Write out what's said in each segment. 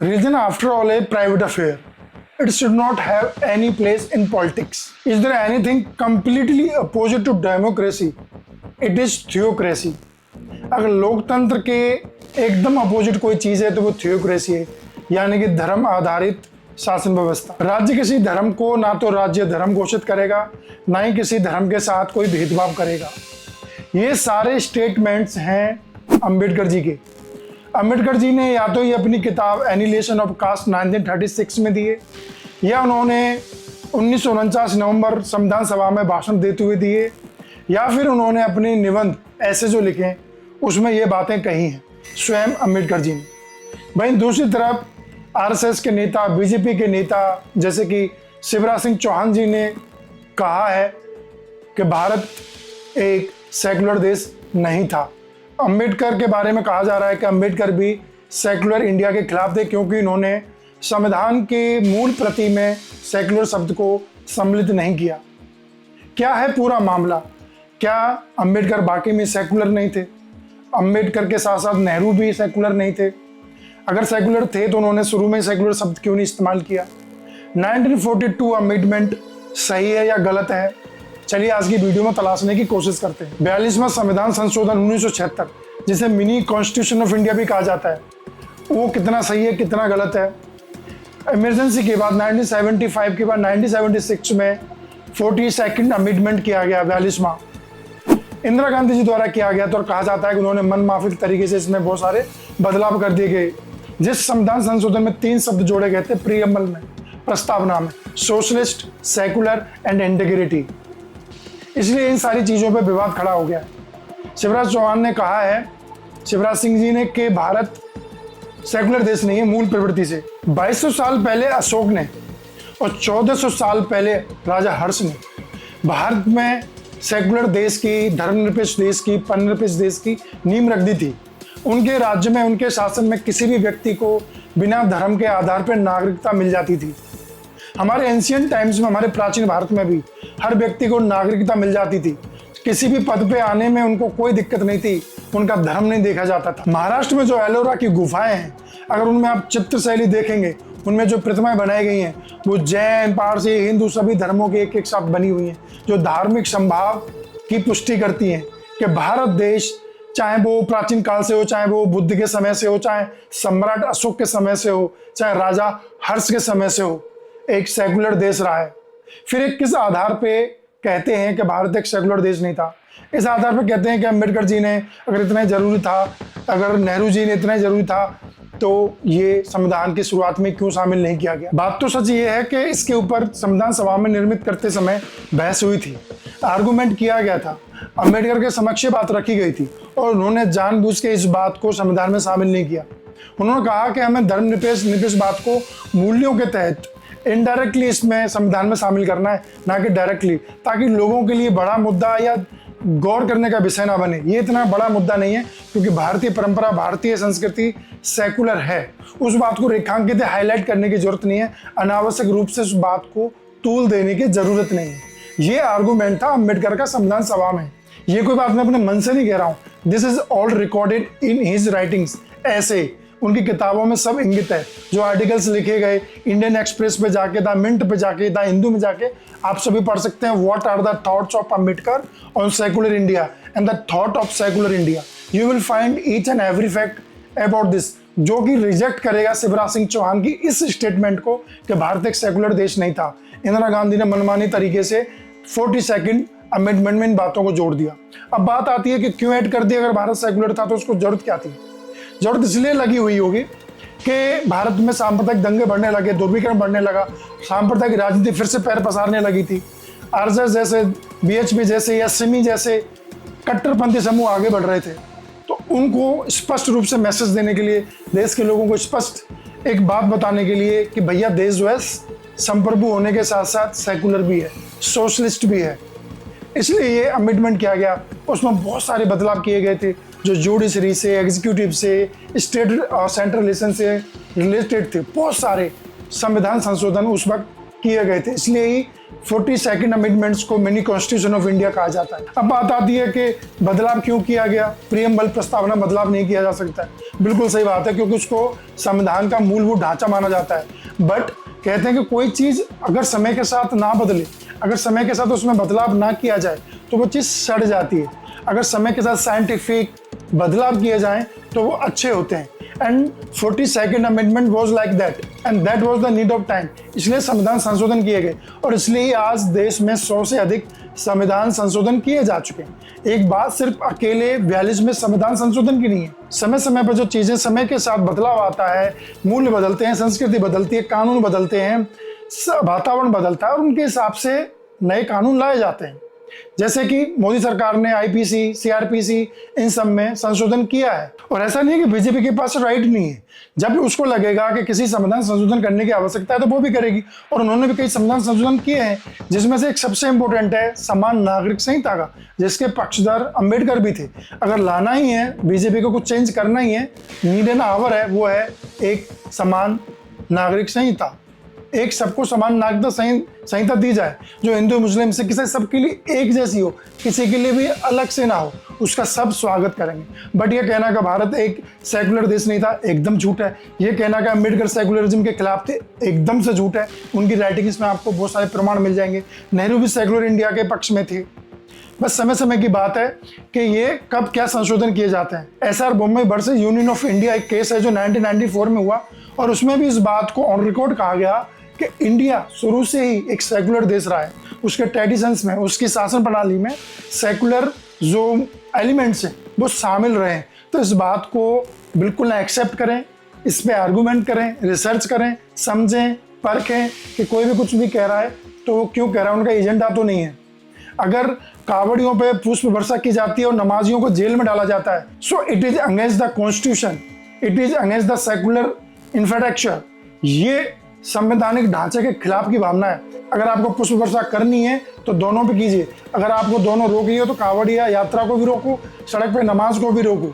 Religion, after all, a private affair. It should not have any place in politics. Is there anything completely opposite to democracy? It is theocracy. अगर लोकतंत्र के एकदम opposite कोई चीज़ है तो वो theocracy है, यानी कि धर्म आधारित शासन व्यवस्था। राज्य किसी धर्म को ना तो राज्य धर्म घोषित करेगा, ना ही किसी धर्म के साथ कोई भेदभाव करेगा। ये सारे स्टेटमेंट्स हैं अंबेडकर जी के। अंबेडकर जी ने या तो ये अपनी किताब एनिहिलेशन ऑफ कास्ट 1936 में दिए, या उन्होंने 1949 नवंबर संविधान सभा में भाषण देते हुए दिए, या फिर उन्होंने अपने निबंध ऐसे जो लिखे हैं उसमें ये बातें कही हैं स्वयं अंबेडकर जी ने। वहीं दूसरी तरफ आरएसएस के नेता, बीजेपी के नेता जैसे कि शिवराज सिंह चौहान जी ने कहा है कि भारत एक सेकुलर देश नहीं था। अंबेडकर के बारे में कहा जा रहा है कि अंबेडकर भी सेकुलर इंडिया के खिलाफ थे, क्योंकि इन्होंने संविधान के मूल प्रति में सेकुलर शब्द को सम्मिलित नहीं किया। क्या है पूरा मामला? क्या अंबेडकर वाकई में सेकुलर नहीं थे? अंबेडकर के साथ साथ नेहरू भी सेकुलर नहीं थे? अगर सेकुलर थे तो उन्होंने शुरू में सेकुलर शब्द क्यों नहीं इस्तेमाल किया? 1942 अमेंडमेंट सही है या गलत है? चलिए आज की वीडियो में तलाशने की कोशिश करते हैं। 42वां संविधान संशोधन 1976, जिसे मिनी कॉन्स्टिट्यूशन ऑफ इंडिया भी कहा जाता है, वो कितना सही है, कितना गलत है? इमरजेंसी के बाद 1975 के बाद 1976 में 42nd अमेंडमेंट किया गया, 42वां इंदिरा गांधी जी द्वारा किया गया। तो कहा जाता है कि उन्होंने मन माफिक तरीके से इसमें बहुत सारे बदलाव कर दिए गए। जिस संविधान संशोधन में 3 शब्द जोड़े गए थे प्रीएम्बल में, प्रस्तावना में, सोशलिस्ट, सेकुलर एंड इंटीग्रिटी, इसलिए इन सारी चीज़ों पे विवाद खड़ा हो गया है। शिवराज चौहान ने कहा है, शिवराज सिंह जी ने, कि भारत सेकुलर देश नहीं है मूल प्रवृत्ति से। 2200 साल पहले अशोक ने और 1400 साल पहले राजा हर्ष ने भारत में सेकुलर देश की, धर्मनिरपेक्ष देश की, परनिरपेक्ष देश की नींव रख दी थी। उनके राज्य में, उनके शासन में किसी भी व्यक्ति को बिना धर्म के आधार पर नागरिकता मिल जाती थी। हमारे एंशियंट टाइम्स में, हमारे प्राचीन भारत में भी हर व्यक्ति को नागरिकता मिल जाती थी। किसी भी पद पे आने में उनको कोई दिक्कत नहीं थी, उनका धर्म नहीं देखा जाता था। महाराष्ट्र में जो एलोरा की गुफाएं हैं, अगर उनमें आप चित्र शैली देखेंगे, उनमें जो प्रतिमाएं बनाई गई हैं वो जैन, पारसी, हिंदू सभी धर्मों के एक एक साथ बनी हुई हैं, जो धार्मिक संभाव की पुष्टि करती हैं कि भारत देश, चाहे वो प्राचीन काल से हो, चाहे वो बुद्ध के समय से हो, चाहे सम्राट अशोक के समय से हो, चाहे राजा हर्ष के समय से हो, एक सेकुलर देश रहा है। फिर एक किस आधार पे कहते हैं कि भारत एक सेकुलर देश नहीं था? इस आधार पर कहते हैं कि अंबेडकर जी ने अगर इतना जरूरी था, अगर नेहरू जी ने इतना जरूरी था, तो ये संविधान की शुरुआत में क्यों शामिल नहीं किया गया? बात तो सच ये है कि इसके ऊपर संविधान सभा में निर्मित करते समय बहस हुई थी, आर्गूमेंट किया गया था, अंबेडकर के समक्ष बात रखी गई थी और उन्होंने जानबूझ के इस बात को संविधान में शामिल नहीं किया। उन्होंने कहा कि हमें धर्मनिरपेक्ष बात को मूल्यों के तहत इनडायरेक्टली इसमें संविधान में शामिल करना है, ना कि डायरेक्टली, ताकि लोगों के लिए बड़ा मुद्दा या गौर करने का विषय ना बने। ये इतना बड़ा मुद्दा नहीं है, क्योंकि भारतीय परंपरा, भारतीय संस्कृति सेकुलर है। उस बात को रेखांकित, हाईलाइट करने की जरूरत नहीं है, अनावश्यक रूप से उस बात को तूल देने की जरूरत नहीं है। ये आर्गूमेंट था अंबेडकर का संविधान सभा में। ये कोई बात मैं अपने मन से नहीं कह रहा हूँ, this is all recorded in his writings. ऐसे उनकी किताबों में सब इंगित है। जो आर्टिकल्स लिखे गए, इंडियन एक्सप्रेस पे जाके, द मिंट पे जाके, द हिंदू में जाके आप सभी पढ़ सकते हैं। What are the thoughts of Ambedkar on secular India and the thought of secular India. You will find each and every fact about this, जो कि रिजेक्ट करेगा शिवराज सिंह चौहान की इस स्टेटमेंट को कि भारत एक सेकुलर देश नहीं था। इंदिरा गांधी ने मनमानी तरीके से 42nd अमेंडमेंट में इन बातों को जोड़ दिया। अब बात आती है कि क्यों ऐड कर दिया? अगर भारत सेकुलर था तो उसको जरूरत क्या थी? जरूरत इसलिए लगी हुई होगी कि भारत में सांप्रदायिक दंगे बढ़ने लगे, ध्रुवीकरण बढ़ने लगा, सांप्रदायिक राजनीति फिर से पैर पसारने लगी थी। आरएसएस जैसे, बीएचपी जैसे या सिमी जैसे कट्टरपंथी समूह आगे बढ़ रहे थे, तो उनको स्पष्ट रूप से मैसेज देने के लिए, देश के लोगों को स्पष्ट एक बात बताने के लिए कि भैया देश जो है संप्रभु होने के साथ साथ सेकुलर भी है, सोशलिस्ट भी है, इसलिए ये अमेंडमेंट किया गया। उसमें बहुत सारे बदलाव किए गए थे जो जुडिशरी से, एग्जीक्यूटिव से, स्टेट और सेंट्रल रिलेशन से रिलेटेड थे। बहुत सारे संविधान संशोधन उस वक्त किए गए थे, इसलिए ही 42nd अमेंडमेंट्स को मिनी कॉन्स्टिट्यूशन ऑफ इंडिया कहा जाता है। अब बात आती है कि बदलाव क्यों किया गया, प्रियम्बल प्रस्तावना बदलाव नहीं किया जा सकता है। बिल्कुल सही बात है, क्योंकि उसको संविधान का मूलभूत ढांचा माना जाता है। बट कहते हैं कि कोई चीज अगर समय के साथ ना बदले, अगर समय के साथ उसमें बदलाव ना किया जाए तो वो चीज सड़ जाती है। अगर समय के साथ साइंटिफिक बदलाव किए जाएं तो वो अच्छे होते हैं। And 42nd amendment was like that, and that was the need of time. इसलिए संविधान संशोधन किए गए और इसलिए ही आज देश में 100 से अधिक संविधान संशोधन किए जा चुके हैं। एक बात सिर्फ अकेले 42 में संविधान संशोधन की नहीं है। समय समय पर जो चीजें समय के साथ बदलाव आता है, मूल्य बदलते हैं, संस्कृति बदलती है, कानून बदलते हैं, वातावरण बदलता है और उनके हिसाब से नए कानून लाए जाते हैं। जैसे कि मोदी सरकार ने आईपीसी, सीआरपीसी इन सब में संशोधन किया है। और ऐसा नहीं है कि बीजेपी के पास राइट नहीं है। जब उसको लगेगा कि किसी संविधान संशोधन करने की आवश्यकता है तो वो भी करेगी, और उन्होंने भी कई संविधान संशोधन किए हैं, जिसमें से एक सबसे इंपॉर्टेंट है समान नागरिक संहिता का, जिसके पक्षधर अंबेडकर भी थे। अगर लाना ही है, बीजेपी को कुछ चेंज करना ही है, नीड एंड आवर है, वो है एक समान नागरिक संहिता। एक सबको समान नागरिकता संहिता दी जाए जो हिंदू, मुस्लिम, सिख, ईसाई सबके लिए एक जैसी हो, किसी के लिए भी अलग से ना हो, उसका सब स्वागत करेंगे। बट ये कहना कि भारत एक सेकुलर देश नहीं था, एकदम झूठ है। ये कहना कि अम्बेडकर सेकुलरिज्म के खिलाफ थे, एकदम से झूठ है। उनकी राइटिंग्स में आपको बहुत सारे प्रमाण मिल जाएंगे। नेहरू भी सेकुलर इंडिया के पक्ष में थे। बस समय समय की बात है कि ये कब क्या संशोधन किए जाते हैं। SR Bombay versus union of India एक केस है जो 1994 में हुआ, और उसमें भी इस बात को ऑन रिकॉर्ड कहा गया कि इंडिया शुरू से ही एक सेकुलर देश रहा है। उसके ट्रेडिशंस में, उसकी शासन प्रणाली में सेकुलर जो एलिमेंट्स हैं वो शामिल रहे हैं। तो इस बात को बिल्कुल ना एक्सेप्ट करें, इस पे आर्गूमेंट करें, रिसर्च करें, समझें, परखें कि कोई भी कुछ भी कह रहा है तो वो क्यों कह रहा है, उनका एजेंडा तो नहीं है। अगर कावड़ियों पे पुष्प वर्षा की जाती है और नमाजियों को जेल में डाला जाता है, so it is against the constitution, it is against the secular infrastructure. ये संवैधानिक ढांचे के खिलाफ की भावना है। अगर आपको पुष्प वर्षा करनी है तो दोनों पे कीजिए। अगर आपको दोनों रोकी हो तो कावड़िया यात्रा को भी रोको, सड़क पे नमाज को भी रोको।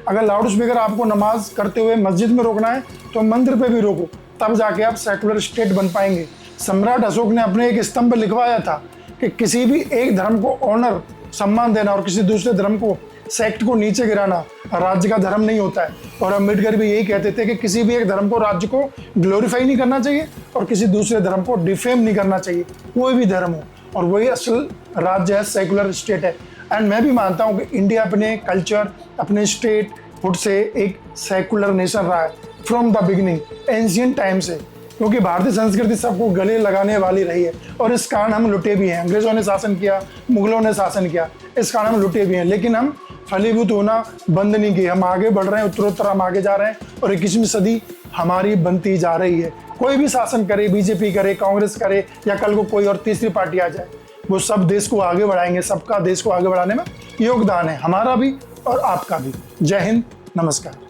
अगर लाउड स्पीकर आपको नमाज करते हुए मस्जिद में रोकना है तो मंदिर पे भी रोको, तब जाके आप सेकुलर स्टेट बन पाएंगे। सम्राट अशोक ने अपने एक स्तंभ पर लिखवाया था कि किसी भी एक धर्म को ऑनर, सम्मान देना और किसी दूसरे धर्म को, सेक्ट को नीचे गिराना राज्य का धर्म नहीं होता है। और अम्बेडकर भी यही कहते थे कि किसी भी एक धर्म को, राज्य को ग्लोरीफाई नहीं करना चाहिए और किसी दूसरे धर्म को डिफेम नहीं करना चाहिए, कोई भी धर्म हो। और वही असल राज्य है, सेकुलर स्टेट है। एंड मैं भी मानता हूँ कि इंडिया अपने कल्चर, अपने स्टेट हुड से एक सेकुलर नेशन रहा है from the beginning, ancient time से, क्योंकि भारतीय संस्कृति सबको गले लगाने वाली रही है। और इस कारण हम लुटे भी हैं। अंग्रेजों ने शासन किया, मुगलों ने शासन किया, इस कारण हम लुटे भी हैं, लेकिन हम फलीभूत होना बंद नहीं किए। हम आगे बढ़ रहे हैं, उत्तरोत्तर हम आगे जा रहे हैं और 21वीं सदी हमारी बनती जा रही है। कोई भी शासन करे, बीजेपी करे, कांग्रेस करे या कल को कोई और तीसरी पार्टी आ जाए, वो सब देश को आगे बढ़ाएंगे। सबका देश को आगे बढ़ाने में योगदान है, हमारा भी और आपका भी। जय हिंद, नमस्कार।